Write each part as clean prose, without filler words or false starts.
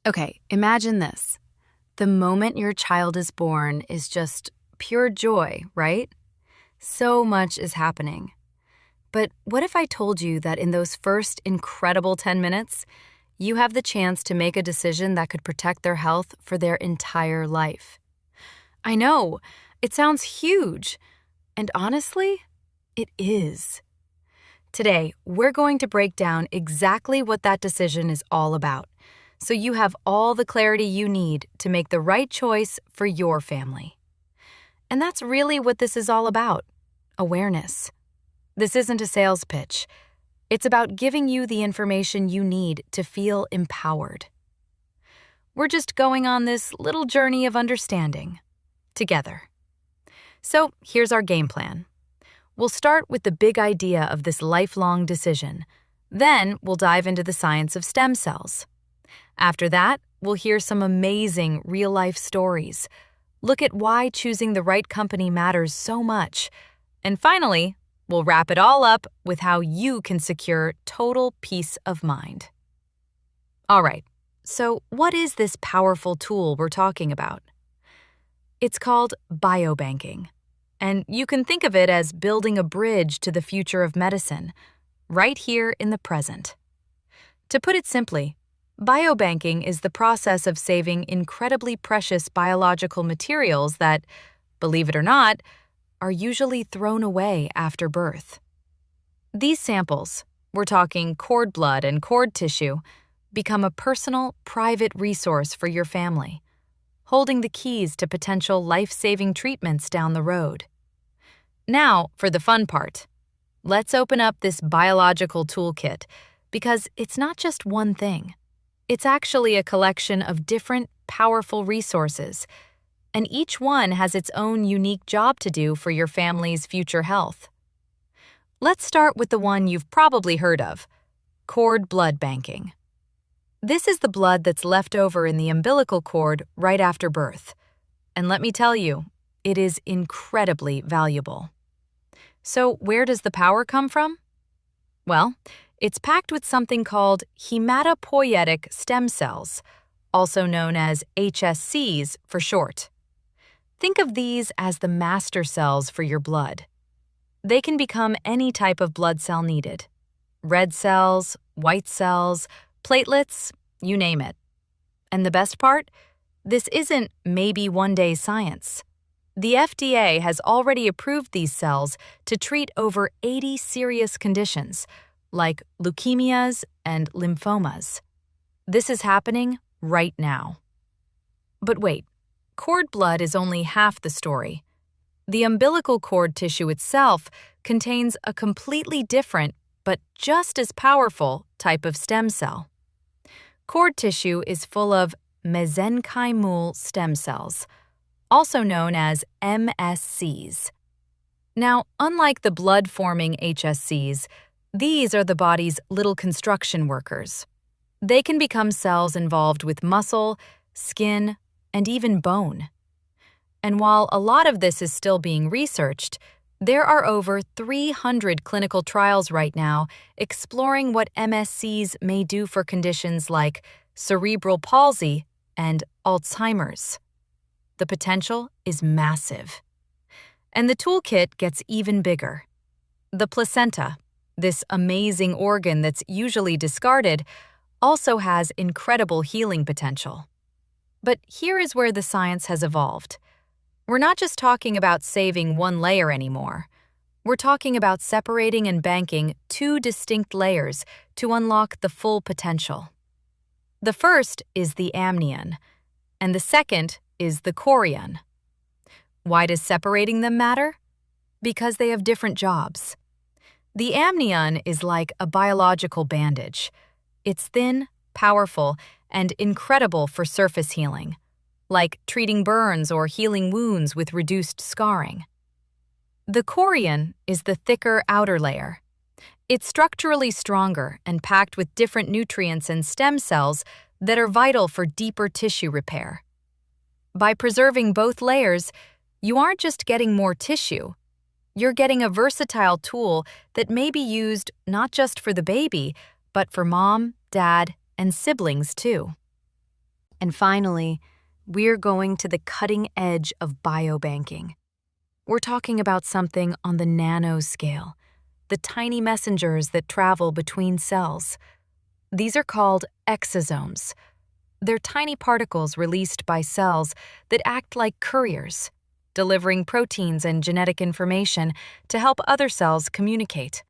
Okay, imagine this. The moment your child is born is just pure joy, right? So much is happening. But what if I told you that in those first incredible 10 minutes, you have the chance to make a decision that could protect their health for their entire life? I know, it sounds huge. And honestly, it is. Today, we're going to break down exactly what that decision is all about, so you have all the clarity you need to make the right choice for your family. And that's really what this is all about: awareness. This isn't a sales pitch. It's about giving you the information you need to feel empowered. We're just going on this little journey of understanding together. So here's our game plan. We'll start with the big idea of this lifelong decision. Then we'll dive into the science of stem cells. After that, we'll hear some amazing real-life stories. Look at why choosing the right company matters so much. And finally, we'll wrap it all up with how you can secure total peace of mind. All right, so what is this powerful tool we're talking about? It's called biobanking. And you can think of it as building a bridge to the future of medicine, right here in the present. To put it simply, biobanking is the process of saving incredibly precious biological materials that, believe it or not, are usually thrown away after birth. These samples, we're talking cord blood and cord tissue, become a personal, private resource for your family, holding the keys to potential life-saving treatments down the road. Now, for the fun part. Let's open up this biological toolkit, because it's not just one thing. It's actually a collection of different, powerful resources, and each one has its own unique job to do for your family's future health. Let's start with the one you've probably heard of: cord blood banking. This is the blood that's left over in the umbilical cord right after birth. And let me tell you, it is incredibly valuable. So where does the power come from? Well, it's packed with something called hematopoietic stem cells, also known as HSCs for short. Think of these as the master cells for your blood. They can become any type of blood cell needed: red cells, white cells, platelets, you name it. And the best part? This isn't maybe one day science. The FDA has already approved these cells to treat over 80 serious conditions, like leukemias and lymphomas. This is happening right now. But wait, cord blood is only half the story. The umbilical cord tissue itself contains a completely different, but just as powerful, type of stem cell. Cord tissue is full of mesenchymal stem cells, also known as MSCs. Now, unlike the blood-forming HSCs, these are the body's little construction workers. They can become cells involved with muscle, skin, and even bone. And while a lot of this is still being researched, there are over 300 clinical trials right now exploring what MSCs may do for conditions like cerebral palsy and Alzheimer's. The potential is massive. And the toolkit gets even bigger. The placenta, this amazing organ that's usually discarded, also has incredible healing potential. But here is where the science has evolved. We're not just talking about saving one layer anymore. We're talking about separating and banking two distinct layers to unlock the full potential. The first is the amnion, and the second is the chorion. Why does separating them matter? Because they have different jobs. The amnion is like a biological bandage. It's thin, powerful, and incredible for surface healing, like treating burns or healing wounds with reduced scarring. The chorion is the thicker outer layer. It's structurally stronger and packed with different nutrients and stem cells that are vital for deeper tissue repair. By preserving both layers, you aren't just getting more tissue. You're getting a versatile tool that may be used not just for the baby, but for mom, dad, and siblings too. And finally, we're going to the cutting edge of biobanking. We're talking about something on the nanoscale, the tiny messengers that travel between cells. These are called exosomes. They're tiny particles released by cells that act like couriers, delivering proteins and genetic information to help other cells communicate.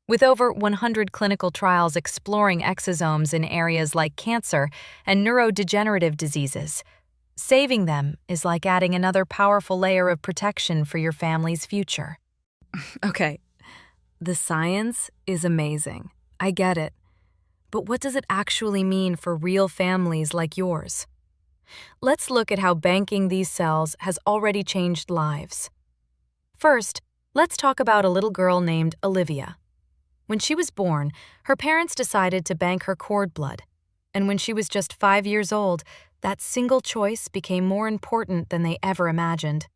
With over 100 clinical trials exploring exosomes in areas like cancer and neurodegenerative diseases, saving them is like adding another powerful layer of protection for your family's future. Okay, the science is amazing. I get it. But what does it actually mean for real families like yours? Let's look at how banking these cells has already changed lives. First, let's talk about a little girl named Olivia. When she was born, her parents decided to bank her cord blood. And when she was just 5 years old, that single choice became more important than they ever imagined.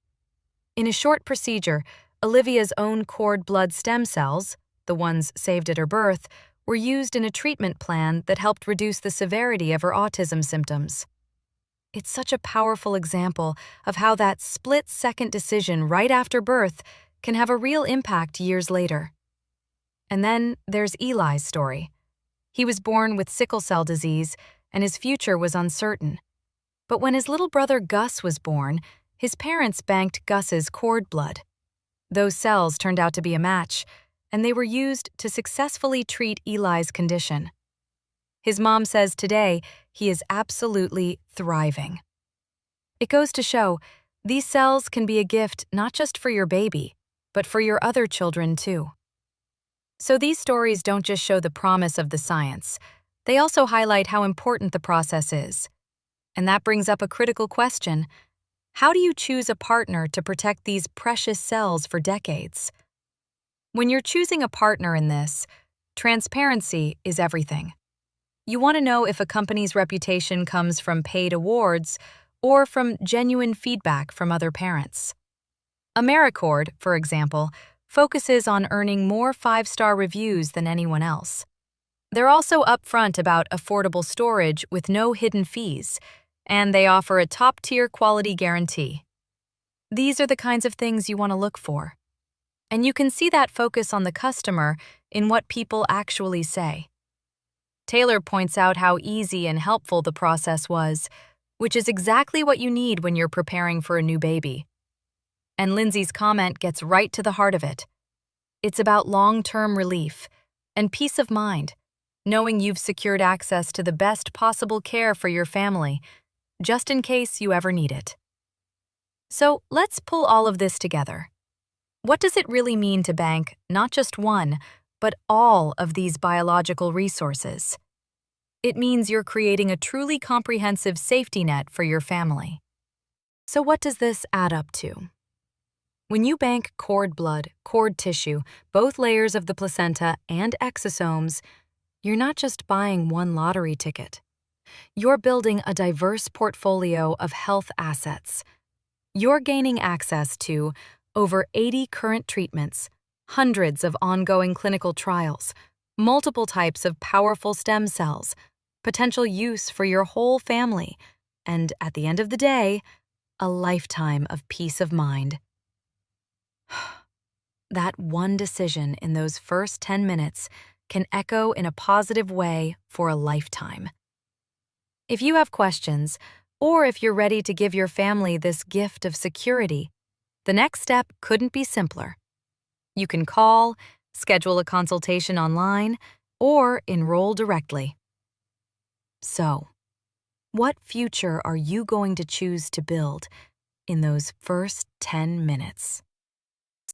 In a short procedure, Olivia's own cord blood stem cells, the ones saved at her birth, were used in a treatment plan that helped reduce the severity of her autism symptoms. It's such a powerful example of how that split-second decision right after birth can have a real impact years later. And then there's Eli's story. He was born with sickle cell disease, and his future was uncertain. But when his little brother Gus was born, his parents banked Gus's cord blood. Those cells turned out to be a match, and they were used to successfully treat Eli's condition. His mom says today he is absolutely thriving. It goes to show, these cells can be a gift not just for your baby, but for your other children too. So these stories don't just show the promise of the science, they also highlight how important the process is. And that brings up a critical question. How do you choose a partner to protect these precious cells for decades? When you're choosing a partner in this, transparency is everything. You want to know if a company's reputation comes from paid awards or from genuine feedback from other parents. AmeriCord, for example, focuses on earning more 5-star reviews than anyone else. They're also upfront about affordable storage with no hidden fees, and they offer a top-tier quality guarantee. These are the kinds of things you want to look for. And you can see that focus on the customer in what people actually say. Taylor points out how easy and helpful the process was, which is exactly what you need when you're preparing for a new baby. And Lindsay's comment gets right to the heart of it. It's about long-term relief and peace of mind, knowing you've secured access to the best possible care for your family, just in case you ever need it. So let's pull all of this together. What does it really mean to bank not just one, but all of these biological resources? It means you're creating a truly comprehensive safety net for your family. So what does this add up to? When you bank cord blood, cord tissue, both layers of the placenta, and exosomes, you're not just buying one lottery ticket. You're building a diverse portfolio of health assets. You're gaining access to over 80 current treatments, hundreds of ongoing clinical trials, multiple types of powerful stem cells, potential use for your whole family, and at the end of the day, a lifetime of peace of mind. That one decision in those first 10 minutes can echo in a positive way for a lifetime. If you have questions, or if you're ready to give your family this gift of security, the next step couldn't be simpler. You can call, schedule a consultation online, or enroll directly. So, what future are you going to choose to build in those first 10 minutes?